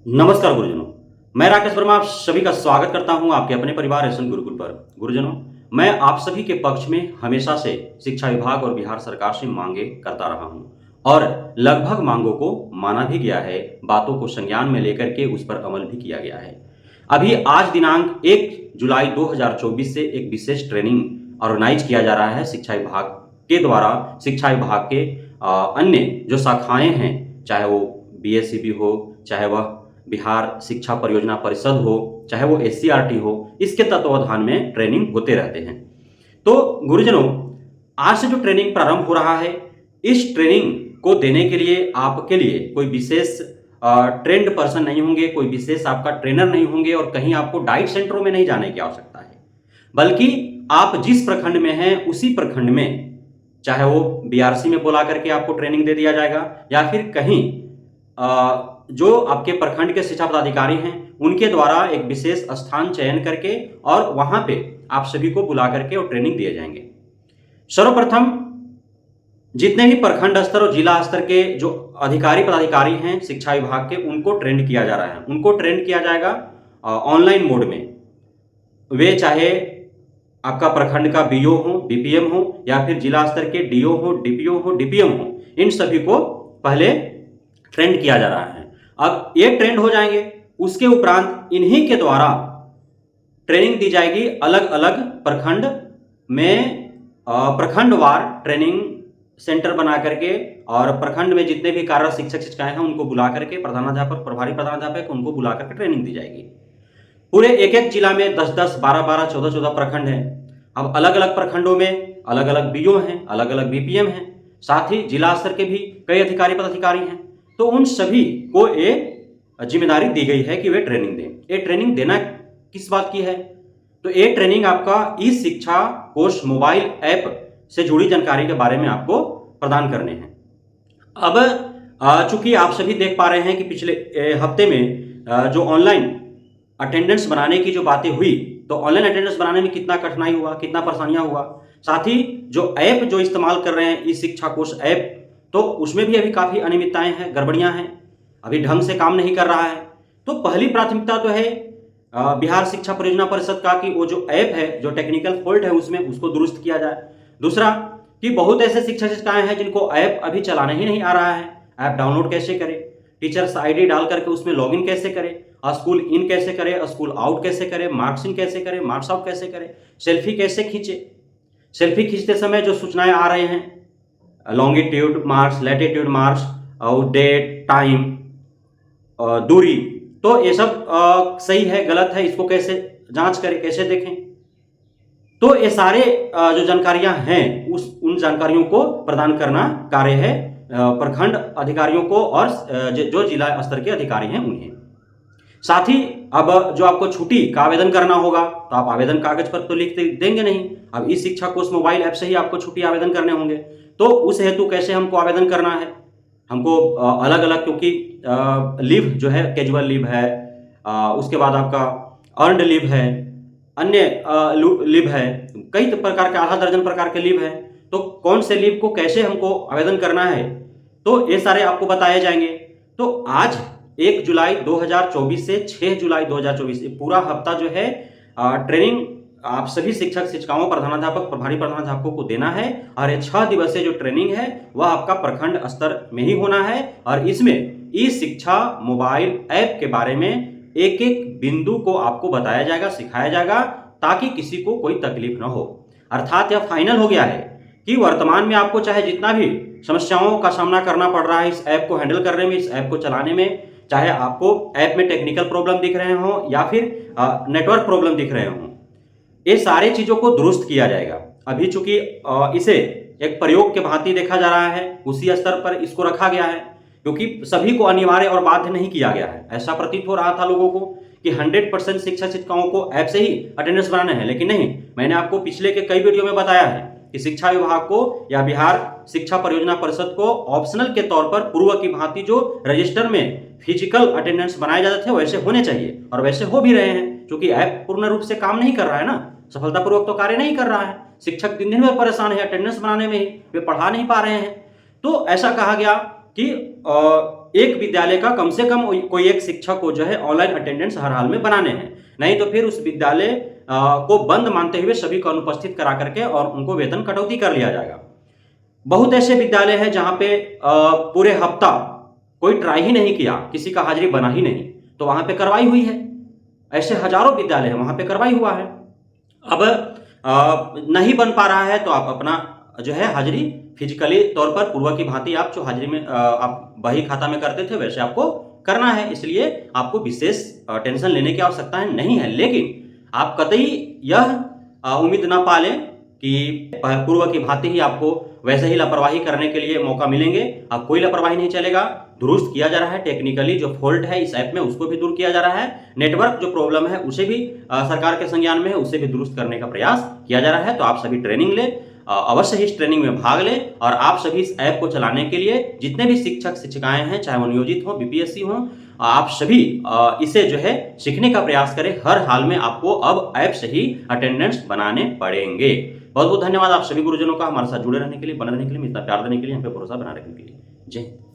नमस्कार गुरुजनों, मैं राकेश वर्मा आप सभी का स्वागत करता हूं आपके अपने परिवार एसएन गुरुकुल पर। गुरुजनों, मैं आप सभी के पक्ष में हमेशा से शिक्षा विभाग और बिहार सरकार से मांगे करता रहा हूं और लगभग मांगों को माना भी गया है, बातों को संज्ञान में लेकर के उस पर अमल भी किया गया है। अभी आज दिनांक 1 जुलाई 2024 से एक विशेष ट्रेनिंग ऑर्गेनाइज किया जा रहा है शिक्षा विभाग के द्वारा। शिक्षा विभाग के अन्य जो शाखाएं हैं, चाहे वो बीएसईबी हो, चाहे वह बिहार शिक्षा परियोजना परिषद हो, चाहे वो एससीईआरटी हो, इसके तत्वावधान में ट्रेनिंग होते रहते हैं। तो गुरुजनों, आज से जो ट्रेनिंग प्रारंभ हो रहा है, इस ट्रेनिंग को देने के लिए आपके लिए कोई विशेष ट्रेंड पर्सन नहीं होंगे, कोई विशेष आपका ट्रेनर नहीं होंगे और कहीं आपको डाइट सेंटरों में नहीं जाने की आवश्यकता है, बल्कि आप जिस प्रखंड में हैं उसी प्रखंड में, चाहे वो बीआरसी में बुला करके आपको ट्रेनिंग दे दिया जाएगा या फिर कहीं जो आपके प्रखंड के शिक्षा पदाधिकारी हैं उनके द्वारा एक विशेष स्थान चयन करके और वहां पे आप सभी को बुला करके और ट्रेनिंग दिए जाएंगे। सर्वप्रथम जितने भी प्रखंड स्तर और जिला स्तर के जो अधिकारी पदाधिकारी हैं शिक्षा विभाग के, उनको ट्रेंड किया जा रहा है। उनको ट्रेंड किया जाएगा ऑनलाइन मोड में। वे चाहे आपका प्रखंड का बीओ हो, बीपीएम हो, या फिर जिला स्तर के डीओ हो, डीपीओ हो, डीपीएम हो, इन सभी को पहले ट्रेंड किया जा रहा है। अब ये ट्रेंड हो जाएंगे, उसके उपरांत इन्हीं के द्वारा ट्रेनिंग दी जाएगी अलग अलग प्रखंड में। प्रखंडवार ट्रेनिंग सेंटर बना करके और प्रखंड में जितने भी कार्यरत शिक्षक शिक्षिकाएं हैं उनको बुला करके, प्रधानाध्यापक, प्रभारी प्रधानाध्यापक, उनको बुला करके ट्रेनिंग दी जाएगी। पूरे एक एक जिला में 10-10, 12-12, 14-14 प्रखंड हैं। अब अलग अलग प्रखंडों में अलग अलग बीओ हैं, अलग अलग बीपीएम हैं, साथ ही जिला स्तर के भी कई अधिकारी पदाधिकारी हैं। तो उन सभी को एक जिम्मेदारी दी गई है कि वे ट्रेनिंग दें। ये ट्रेनिंग देना किस बात की है? तो ये ट्रेनिंग आपका ई शिक्षा कोश मोबाइल ऐप से जुड़ी जानकारी के बारे में आपको प्रदान करने हैं। अब चूंकि आप सभी देख पा रहे हैं कि पिछले हफ्ते में जो ऑनलाइन अटेंडेंस बनाने की जो बातें हुई, तो ऑनलाइन अटेंडेंस बनाने में कितना कठिनाई हुआ, कितना परेशानियां हुआ। साथ ही जो ऐप जो इस्तेमाल कर रहे हैं ई शिक्षा कोश ऐप, तो उसमें भी अभी काफी अनियमितताएं हैं, गड़बड़ियां हैं, अभी ढंग से काम नहीं कर रहा है। तो पहली प्राथमिकता तो है बिहार शिक्षा परियोजना परिषद का कि वो जो ऐप है, जो टेक्निकल फॉल्ट है उसमें, उसको दुरुस्त किया जाए। दूसरा कि बहुत ऐसे शिक्षक शिक्षिकाएं हैं जिनको ऐप अभी चलाना ही नहीं आ रहा है। ऐप डाउनलोड कैसे करें, टीचर्स आईडी डाल करके उसमें लॉगिन कैसे करें, स्कूल इन कैसे करें, स्कूल आउट कैसे करें, मार्क्स इन कैसे करें, मार्क्स आउट कैसे करें, सेल्फी कैसे खींचे, सेल्फी खींचते समय जो सूचनाएं आ रहे हैं, लॉन्गिट्यूड मार्क्स, लैटिट्यूड मार्क्स और डेट, टाइम, दूरी, तो ये सब सही है गलत है, इसको कैसे जांच करें, कैसे देखें। तो ये सारे जो जानकारियां हैं उन जानकारियों को प्रदान करना कार्य है प्रखंड अधिकारियों को और जो जिला स्तर के अधिकारी हैं उन्हें। साथ ही अब जो आपको छुट्टी का आवेदन करना होगा, तो आप आवेदन कागज पर तो लिख देंगे नहीं, अब ई शिक्षा कोश मोबाइल ऐप से ही आपको छुट्टी आवेदन करने होंगे। तो उस हेतु कैसे हमको आवेदन करना है, हमको अलग अलग, क्योंकि लीव जो है कैजुअल लीव है, उसके बाद आपका अर्नड लीव है, अन्य लीव है, कई प्रकार के, आधा दर्जन प्रकार के लीव है। तो कौन से लीव को कैसे हमको आवेदन करना है, तो ये सारे आपको बताए जाएंगे। तो आज 1 जुलाई 2024 से 6 जुलाई 2024 पूरा हफ्ता जो है ट्रेनिंग आप सभी शिक्षक शिक्षिकाओं, प्रधानाध्यापक, प्रभारी प्रधानाध्यापकों को देना है। और ये 6 दिवसीय जो ट्रेनिंग है वह आपका प्रखंड स्तर में ही होना है और इसमें ई शिक्षा मोबाइल ऐप के बारे में एक एक बिंदु को आपको बताया जाएगा, सिखाया जाएगा, ताकि किसी को कोई तकलीफ ना हो। अर्थात यह फाइनल हो गया है कि वर्तमान में आपको चाहे जितना भी समस्याओं का सामना करना पड़ रहा है इस ऐप को हैंडल करने में, इस ऐप को चलाने में, चाहे आपको ऐप में टेक्निकल प्रॉब्लम दिख रहे हो या फिर नेटवर्क प्रॉब्लम दिख रहे हो, ये सारे चीजों को दुरुस्त किया जाएगा। अभी चूंकि इसे एक प्रयोग के भांति देखा जा रहा है, उसी स्तर पर इसको रखा गया है, क्योंकि सभी को अनिवार्य और बाध्य नहीं किया गया है। ऐसा प्रतीत हो रहा था लोगों को कि 100% शिक्षक शिक्षिकाओं को ऐप से ही अटेंडेंस बनाना है, लेकिन नहीं। मैंने आपको पिछले के कई वीडियो में बताया है कि शिक्षा विभाग को या बिहार शिक्षा परियोजना परिषद को ऑप्शनल के तौर पर पूर्व की भांति जो रजिस्टर में फिजिकल अटेंडेंस बनाए जाते थे वैसे होने चाहिए, और वैसे हो भी रहे हैं। क्योंकि ऐप पूर्ण रूप से काम नहीं कर रहा है ना, सफलतापूर्वक तो कार्य नहीं कर रहा है। शिक्षक दिन दिन में परेशान है अटेंडेंस बनाने में ही, वे पढ़ा नहीं पा रहे हैं। तो ऐसा कहा गया कि एक विद्यालय का कम से कम कोई एक शिक्षक को जो है ऑनलाइन अटेंडेंस हर हाल में बनाने हैं, नहीं तो फिर उस विद्यालय को बंद मानते हुए सभी को अनुपस्थित करा करके और उनको वेतन कटौती कर लिया जाएगा। बहुत ऐसे विद्यालय हैं जहां पे पूरे हफ्ता कोई ट्राई ही नहीं किया, किसी का हाजिरी बना ही नहीं, तो वहां पे कार्रवाई हुई है। ऐसे हजारों विद्यालय हैं, वहां पे कार्रवाई हुआ है। अब नहीं बन पा रहा है तो आप अपना जो है हाजिरी फिजिकली तौर पर पूर्व की भांति आप जो हाजिरी में आप बही खाता में करते थे वैसे आपको करना है, इसलिए आपको विशेष टेंशन लेने की आवश्यकता नहीं है। लेकिन आप कतई यह उम्मीद ना पालें कि पूर्व की भांति ही आपको वैसे ही लापरवाही करने के लिए मौका मिलेंगे। अब कोई लापरवाही नहीं चलेगा, दुरुस्त किया जा रहा है। टेक्निकली जो फॉल्ट है इस ऐप में उसको भी दूर किया जा रहा है, नेटवर्क जो प्रॉब्लम है उसे भी सरकार के संज्ञान में है, उसे भी दुरुस्त करने का प्रयास किया जा रहा है। तो आप सभी ट्रेनिंग लें, अवश्य ही इस ट्रेनिंग में भाग लें और आप सभी इस ऐप को चलाने के लिए जितने भी शिक्षक शिक्षिकाएं हैं, चाहे वो नियोजित हो, बीपीएससी हो, आप सभी इसे जो है सीखने का प्रयास करें। हर हाल में आपको अब ऐप से ही अटेंडेंस बनाने पड़ेंगे। बहुत बहुत धन्यवाद आप सभी गुरुजनों का हमारे साथ जुड़े रहने के लिए, बने रहने के लिए, इतना प्यार देने के लिए, हम पे भरोसा बना रखने के लिए। जय हिंद।